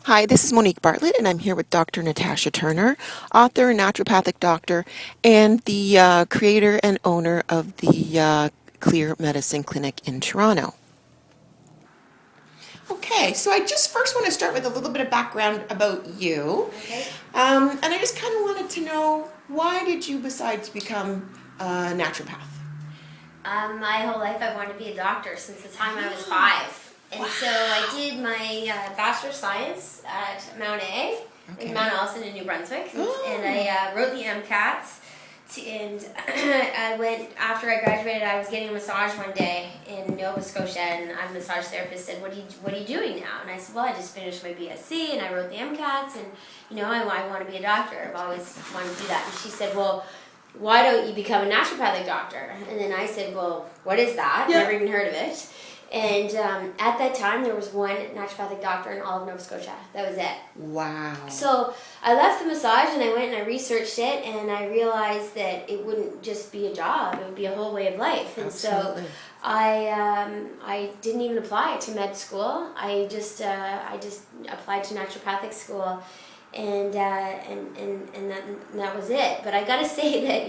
Hi, this is Monique Bartlett, and I'm here with Dr. Natasha Turner, author, naturopathic doctor, and the creator and owner of the Clear Medicine Clinic in Toronto. Okay, so I just first want to start with a little bit of background about you. Okay. And I just kind of wanted to know, why did you decide to become a naturopath? My whole life I wanted to be a doctor since the time I was 5. And so I did my Bachelor of Science at Mount A, in Mount Allison in New Brunswick. Oh. And I wrote the MCATs. And I went, after I graduated, I was getting a massage one day in Nova Scotia, and a massage therapist said, what are you doing now? And I said, well, I just finished my BSc, and I wrote the MCATs, and, I want to be a doctor. I've always wanted to do that. And she said, well, why don't you become a naturopathic doctor? And then I said, well, what is that? Yeah. Never even heard of it. And at that time, there was one naturopathic doctor in all of Nova Scotia. That was it. Wow. So I left the massage and I went and I researched it, and I realized that it wouldn't just be a job, it would be a whole way of life. And Absolutely. so I didn't even apply to med school. I just applied to naturopathic school, and that was it. But I gotta say that,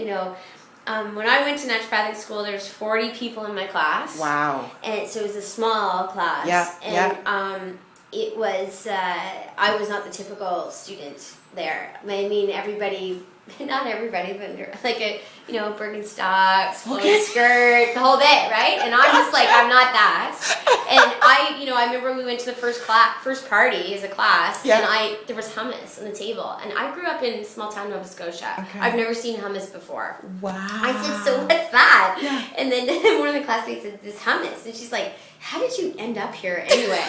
when I went to naturopathic school, there's 40 people in my class. Wow. And so it was a small class. Yeah, and it was, I was not the typical student there. I mean, everybody, not everybody, but like Birkenstocks, flowy skirt, the whole bit, right? And I'm just like, I'm not that. And I remember we went to the first party as a class, Yeah. and there was hummus on the table. And I grew up in small town Nova Scotia. Okay. I've never seen hummus before. Wow. I said, so what's that? Yeah. And then one of the classmates said, this hummus. And she's like, how did you end up here anyway?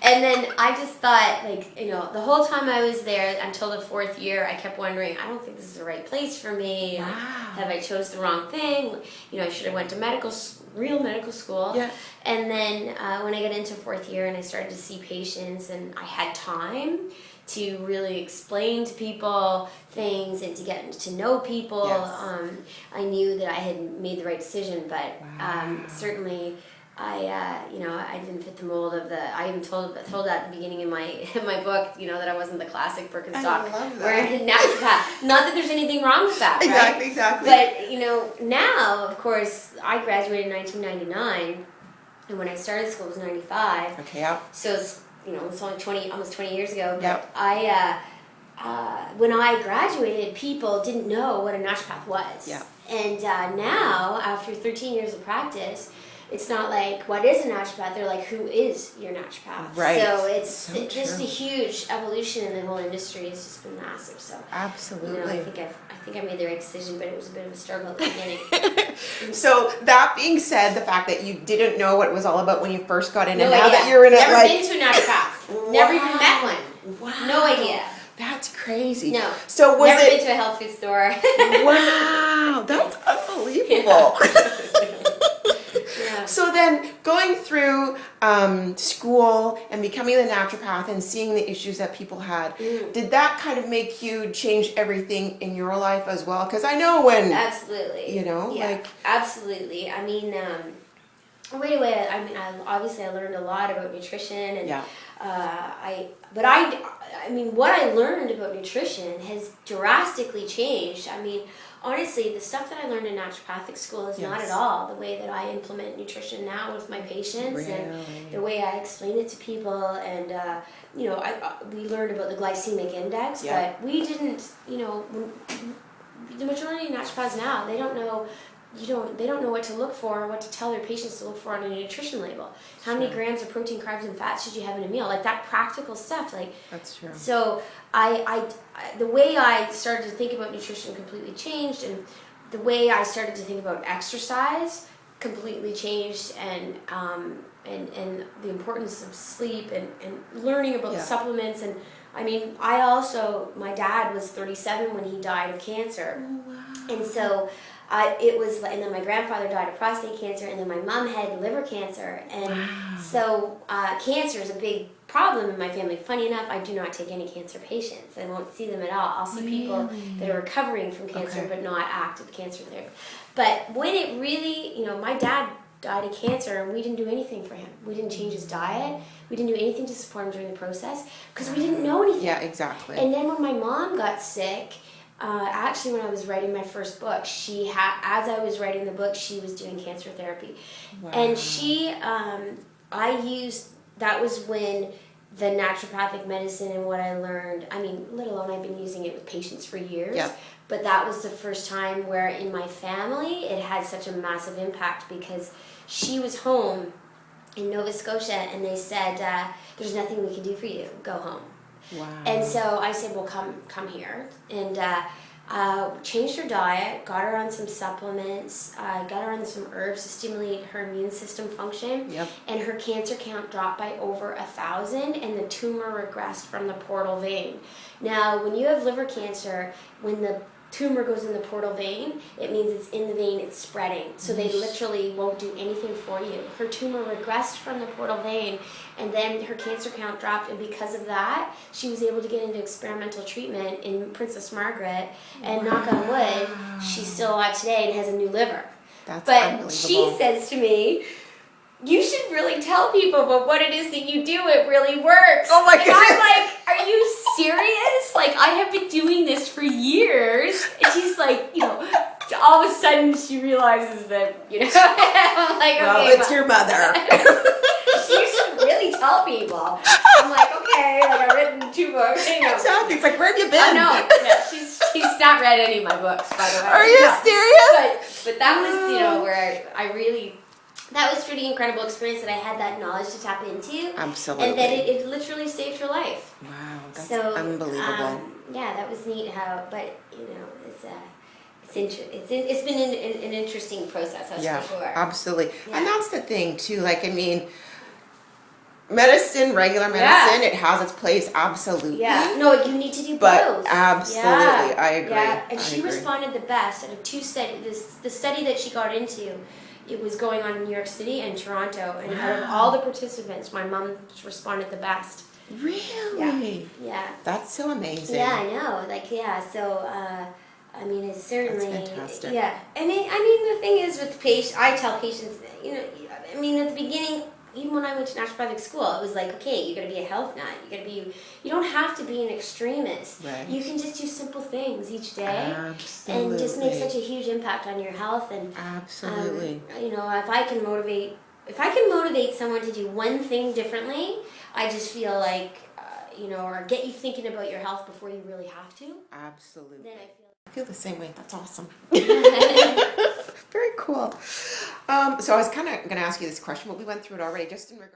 And then I just thought, the whole time I was there until the 4th year, I kept wondering, I don't think this is the right place for me. Wow. Have I chose the wrong thing? I should have went to real medical school. Yeah. And then when I got into 4th year and I started to see patients and I had time to really explain to people things and to get to know people, Yes. I knew that I had made the right decision. But Wow. certainly, I didn't fit the mold of I even told that at the beginning in my book, that I wasn't the classic Birkenstock I love that. wearing naturopath. Not that there's anything wrong with that, right? Exactly. But now, of course, I graduated in 1999, and when I started school it was 95. Okay, yeah. So it's only almost 20 years ago. But Yep. when I graduated, people didn't know what a naturopath was. Yeah. And now, after 13 years of practice, it's not like, what is a naturopath? They're like, who is your naturopath? Right. So it's So just a true. huge evolution in the whole industry. It's just been massive. So Absolutely. I think I made the right decision, but it was a bit of a struggle at the beginning. So that being said, the fact that you didn't know what it was all about when you first got in, No and now idea. that you're in it, Never like, been to a naturopath. Never even met one. Wow. No idea. That's crazy. No. So was Never it? been to a health food store. Wow, that's unbelievable. Yeah. So then, going through school and becoming a naturopath and seeing the issues that people had, did that kind of make you change everything in your life as well? Because I know when, Absolutely. Absolutely. I mean, right away. I mean, I learned a lot about nutrition, and Yeah. what I learned about nutrition has drastically changed. I mean, honestly, the stuff that I learned in naturopathic school is not Yes. at all the way that I implement nutrition now with my patients, and Really? the way I explain it to people. And we learned about the glycemic index, Yeah. but we didn't. The majority of naturopaths now, they don't know. They don't know what to look for, what to tell their patients to look for on a nutrition label. How many grams of protein, carbs, and fats should you have in a meal? Like that practical stuff. That's true. So the way I started to think about nutrition completely changed, and the way I started to think about exercise completely changed, and the importance of sleep and learning about the supplements. And I mean, my dad was 37 when he died of cancer. Oh, wow. And so and then my grandfather died of prostate cancer, and then my mom had liver cancer. And so cancer is a big problem in my family. Funny enough, I do not take any cancer patients. I won't see them at all. I'll see people that are recovering from cancer, but not active cancer there. But when it really, my dad died of cancer, and we didn't do anything for him. We didn't change his diet. We didn't do anything to support him during the process because we didn't know anything. Yeah, exactly. And then when my mom got sick, actually when I was writing my first book, as I was writing the book, she was doing cancer therapy. Wow. And that was when the naturopathic medicine and what I learned, I mean, let alone I've been using it with patients for years. Yep. But that was the first time where in my family it had such a massive impact because she was home in Nova Scotia and they said, there's nothing we can do for you, go home. Wow. And so I said, well, come here. And changed her diet, got her on some supplements, got her on some herbs to stimulate her immune system function. Yep. And her cancer count dropped by over 1,000 and the tumor regressed from the portal vein. Now, when you have liver cancer, when the tumor goes in the portal vein, it means it's in the vein, it's spreading. So they literally won't do anything for you. Her tumor regressed from the portal vein, and then her cancer count dropped, and because of that, she was able to get into experimental treatment in Princess Margaret, and knock on wood, she's still alive today and has a new liver. That's but unbelievable. She says to me, you should really tell people about what it is that you do. It really works. Oh my and goodness. I'm like, are you serious? Like, I have been doing this for years. And she's like, all of a sudden she realizes that, I'm like, okay. Well, it's your mother. You should really tell people. I'm like, okay, like I've written 2 books. Exactly. It's like, where have you been? I know. Yeah, she's not read any of my books, by the way. Are you serious? But that was, where I really... That was pretty incredible experience that I had that knowledge to tap into. Absolutely. And that it literally saved her life. Wow, that's so, unbelievable. Yeah, that was neat how, but, it's been an interesting process, that's for sure. Absolutely. Yeah. And that's the thing, too. Like, I mean, regular medicine, it has its place, absolutely. Yeah, no, you need to do but both. Absolutely, Yeah. I agree. Yeah, and I she agree. responded the best out of 2 studies. The study that she got into, it was going on in New York City and Toronto, and out of all the participants, my mom responded the best. Really? Yeah. That's so amazing. Yeah, I know. So, I mean, it's certainly... That's fantastic. Yeah. I mean, the thing is with patients, I tell patients, at the beginning, even when I went to naturopathic school, it was like, okay, you got to be a health nut. You don't have to be an extremist. Right. You can just do simple things each day. Absolutely. And just make such a huge impact on your health. And absolutely. if I can motivate someone to do one thing differently, I just feel like, or get you thinking about your health before you really have to. Absolutely. Then I feel the same way. That's awesome. I feel. Very cool. So I was kind of going to ask you this question, but we went through it already, just in regard